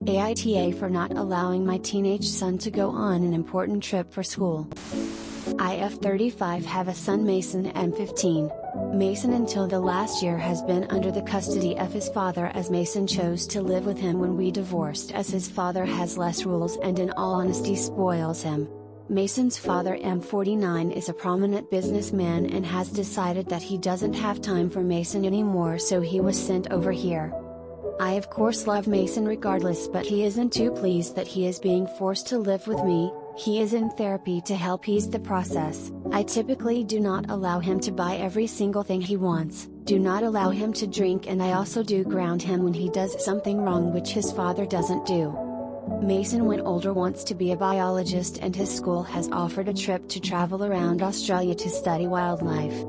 AITA for not allowing my teenage son to go on an important trip for school. I f 35 have a son Mason and 15. Mason until the last year has been under the custody of his father, as Mason chose to live with him when we divorced, as his father has less rules and in all honesty spoils him. Mason's father M49 is a prominent businessman and has decided that he doesn't have time for Mason anymore, so he was sent over here. I of course love Mason regardless, but he isn't too pleased that he is being forced to live with me. He is in therapy to help ease the process. I typically do not allow him to buy every single thing he wants, do not allow him to drink, and I also do ground him when he does something wrong, which his father doesn't do. Mason, when older, wants to be a biologist, and his school has offered a trip to travel around Australia to study wildlife.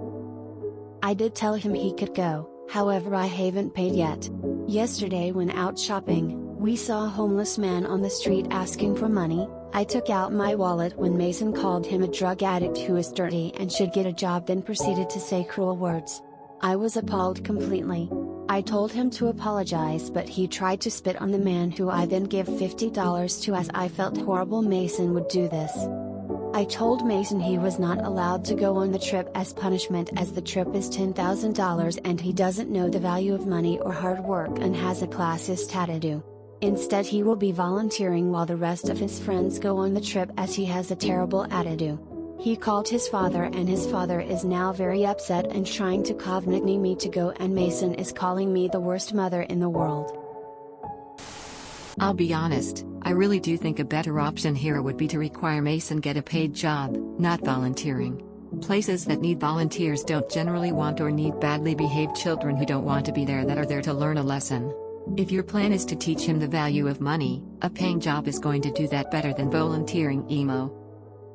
I did tell him he could go, however I haven't paid yet. Yesterday when out shopping, we saw a homeless man on the street asking for money. I took out my wallet when Mason called him a drug addict who is dirty and should get a job, then proceeded to say cruel words. I was appalled completely. I told him to apologize, but he tried to spit on the man, who I then gave $50 to, as I felt horrible Mason would do this. I told Mason he was not allowed to go on the trip as punishment, as the trip is $10,000 and he doesn't know the value of money or hard work and has a classist attitude. Instead, he will be volunteering while the rest of his friends go on the trip, as he has a terrible attitude. He called his father, and his father is now very upset and trying to convince me to go, and Mason is calling me the worst mother in the world. I'll be honest, I really do think a better option here would be to require Mason get a paid job, not volunteering. Places that need volunteers don't generally want or need badly behaved children who don't want to be there, that are there to learn a lesson. If your plan is to teach him the value of money, a paying job is going to do that better than volunteering. Emo.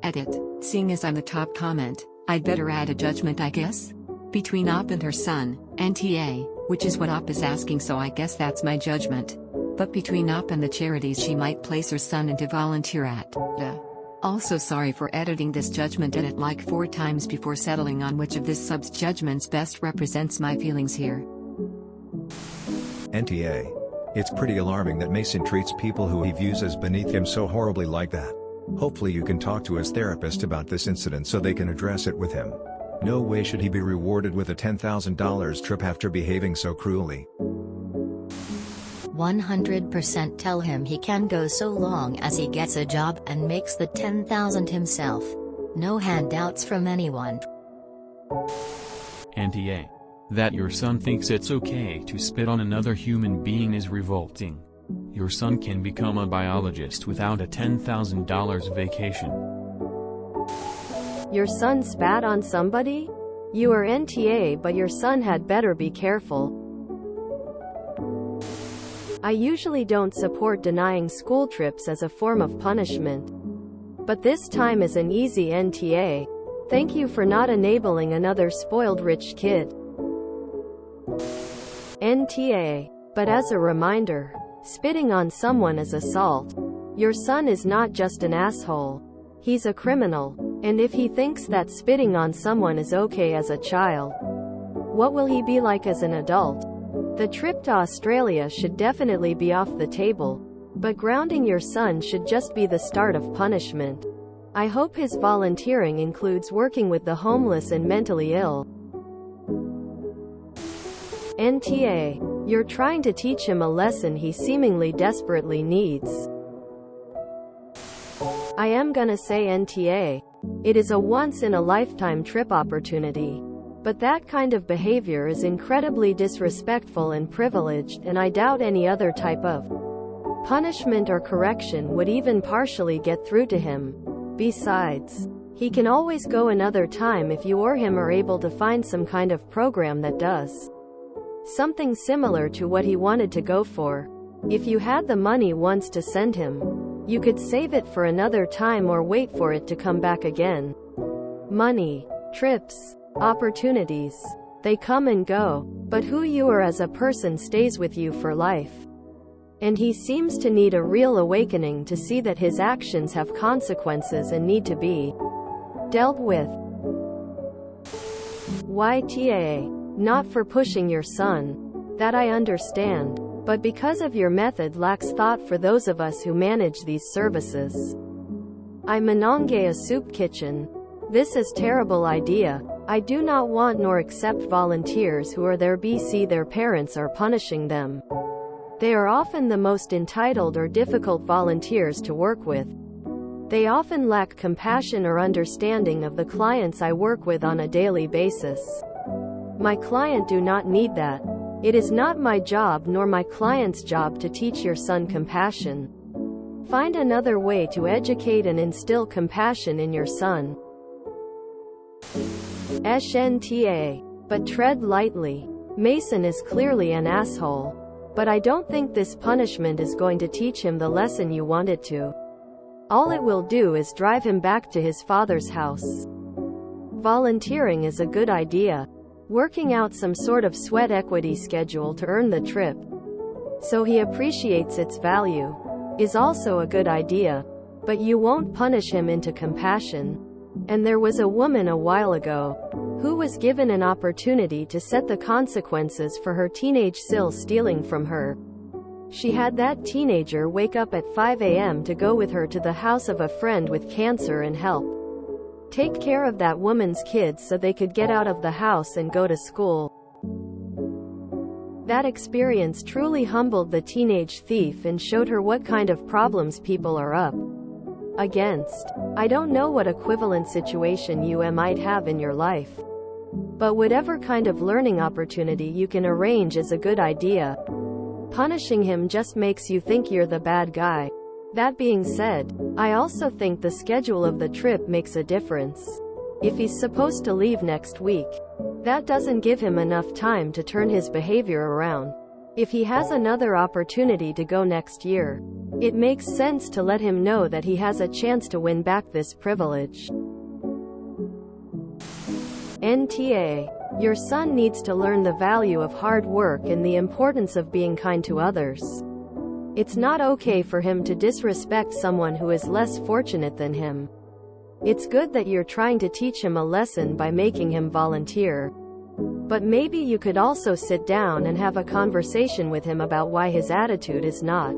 Edit. Seeing as I'm the top comment, I'd better add a judgment, I guess? Between Op and her son, NTA, which is what Op is asking, so I guess that's my judgment. But between Op and the charities she might place her son into volunteer at. Also sorry for editing this judgment edit like 4 times before settling on which of this sub's judgments best represents my feelings here. NTA. It's pretty alarming that Mason treats people who he views as beneath him so horribly like that. Hopefully you can talk to his therapist about this incident so they can address it with him. No way should he be rewarded with a $10,000 trip after behaving so cruelly. 100% tell him he can go so long as he gets a job and makes the $10,000 himself. No handouts from anyone. NTA. That your son thinks it's okay to spit on another human being is revolting. Your son can become a biologist without a $10,000 vacation. Your son spat on somebody? You are NTA, but your son had better be careful. I usually don't support denying school trips as a form of punishment. But this time is an easy NTA. Thank you for not enabling another spoiled rich kid. NTA. But as a reminder, spitting on someone is assault. Your son is not just an asshole. He's a criminal. And if he thinks that spitting on someone is okay as a child, what will he be like as an adult? The trip to Australia should definitely be off the table. But grounding your son should just be the start of punishment. I hope his volunteering includes working with the homeless and mentally ill. NTA. You're trying to teach him a lesson he seemingly desperately needs. I am gonna say NTA. It is a once-in-a-lifetime trip opportunity. But that kind of behavior is incredibly disrespectful and privileged, and I doubt any other type of punishment or correction would even partially get through to him. Besides, he can always go another time if you or him are able to find some kind of program that does something similar to what he wanted to go for. If you had the money once to send him, you could save it for another time or wait for it to come back again. Money, trips, opportunities, they come and go, but who you are as a person stays with you for life. And he seems to need a real awakening to see that his actions have consequences and need to be dealt with. YTA. Not for pushing your son. That I understand. But because of your method lacks thought for those of us who manage these services. I manonge a soup kitchen. This is terrible idea. I do not want nor accept volunteers who are there bc their parents are punishing them. They are often the most entitled or difficult volunteers to work with. They often lack compassion or understanding of the clients I work with on a daily basis. My client do not need that. It is not my job nor my client's job to teach your son compassion. Find another way to educate and instill compassion in your son. SNTA. But tread lightly. Mason is clearly an asshole. But I don't think this punishment is going to teach him the lesson you want it to. All it will do is drive him back to his father's house. Volunteering is a good idea. Working out some sort of sweat equity schedule to earn the trip, so he appreciates its value, is also a good idea. But you won't punish him into compassion. And there was a woman a while ago who was given an opportunity to set the consequences for her teenage sil stealing from her. She had that teenager wake up at 5 a.m. to go with her to the house of a friend with cancer and help take care of that woman's kids so they could get out of the house and go to school. That experience truly humbled the teenage thief and showed her what kind of problems people are up against. I don't know what equivalent situation you might have in your life, but whatever kind of learning opportunity you can arrange is a good idea. Punishing him just makes you think you're the bad guy. That being said, I also think the schedule of the trip makes a difference. If he's supposed to leave next week, that doesn't give him enough time to turn his behavior around. If he has another opportunity to go next year, it makes sense to let him know that he has a chance to win back this privilege. NTA. Your son needs to learn the value of hard work and the importance of being kind to others. It's not okay for him to disrespect someone who is less fortunate than him. It's good that you're trying to teach him a lesson by making him volunteer. But maybe you could also sit down and have a conversation with him about why his attitude is not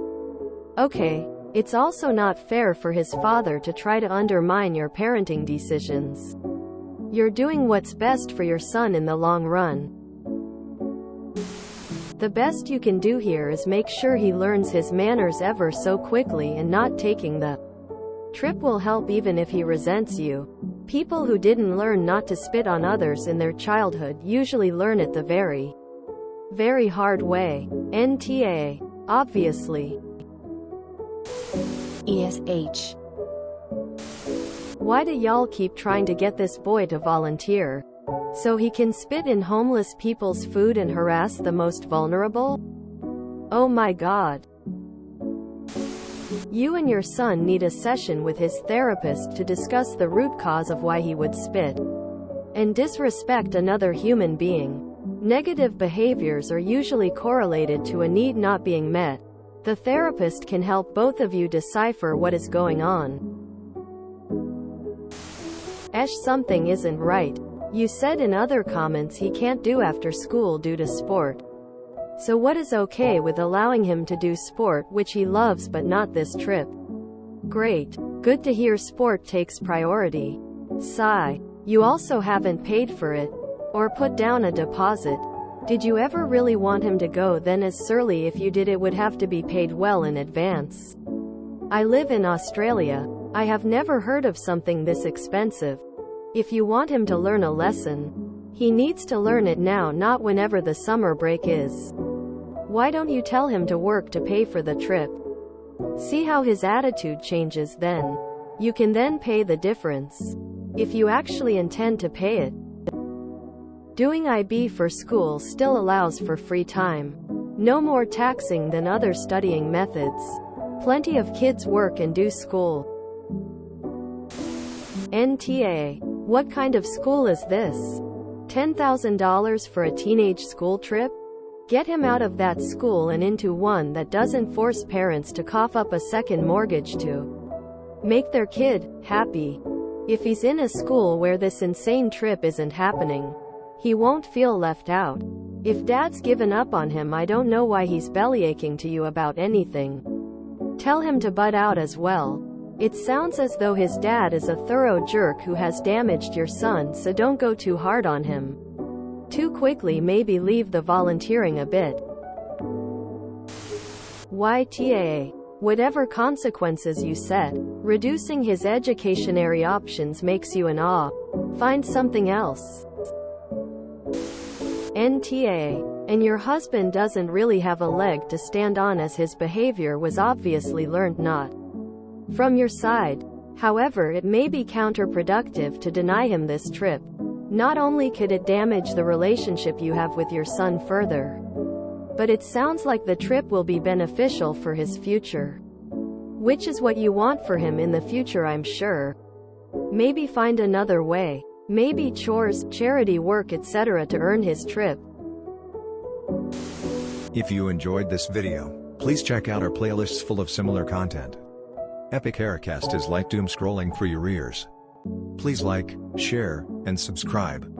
okay. It's also not fair for his father to try to undermine your parenting decisions. You're doing what's best for your son in the long run. The best you can do here is make sure he learns his manners ever so quickly, and not taking the trip will help even if he resents you. People who didn't learn not to spit on others in their childhood usually learn it the very, very hard way. NTA. Obviously. ESH. Why do y'all keep trying to get this boy to volunteer? So he can spit in homeless people's food and harass the most vulnerable? Oh my God. You and your son need a session with his therapist to discuss the root cause of why he would spit and disrespect another human being. Negative behaviors are usually correlated to a need not being met. The therapist can help both of you decipher what is going on. Something isn't right. You said in other comments he can't do after school due to sport. So what is okay with allowing him to do sport which he loves but not this trip? Great. Good to hear sport takes priority. Sigh. You also haven't paid for it or put down a deposit. Did you ever really want him to go then? As surely if you did, it would have to be paid well in advance. I live in Australia. I have never heard of something this expensive. If you want him to learn a lesson, he needs to learn it now, not whenever the summer break is. Why don't you tell him to work to pay for the trip? See how his attitude changes then. You can then pay the difference, if you actually intend to pay it. Doing IB for school still allows for free time. No more taxing than other studying methods. Plenty of kids work and do school. NTA. What kind of school is this? $10,000 for a teenage school trip? Get him out of that school and into one that doesn't force parents to cough up a second mortgage to make their kid happy. If he's in a school where this insane trip isn't happening, he won't feel left out. If dad's given up on him, I don't know why he's bellyaching to you about anything. Tell him to butt out as well. It sounds as though his dad is a thorough jerk who has damaged your son, so don't go too hard on him. Too quickly, maybe leave the volunteering a bit. YTA. Whatever consequences you set, reducing his educationary options makes you an awe. Find something else. NTA. And your husband doesn't really have a leg to stand on, as his behavior was obviously learned not from your side. However, it may be counterproductive to deny him this trip. Not only could it damage the relationship you have with your son further, but it sounds like the trip will be beneficial for his future. Which is what you want for him in the future, I'm sure. Maybe find another way. Maybe chores, charity work, etc. to earn his trip. If you enjoyed this video, please check out our playlists full of similar content. Epic Aircast is like doom scrolling for your ears. Please like, share, and subscribe.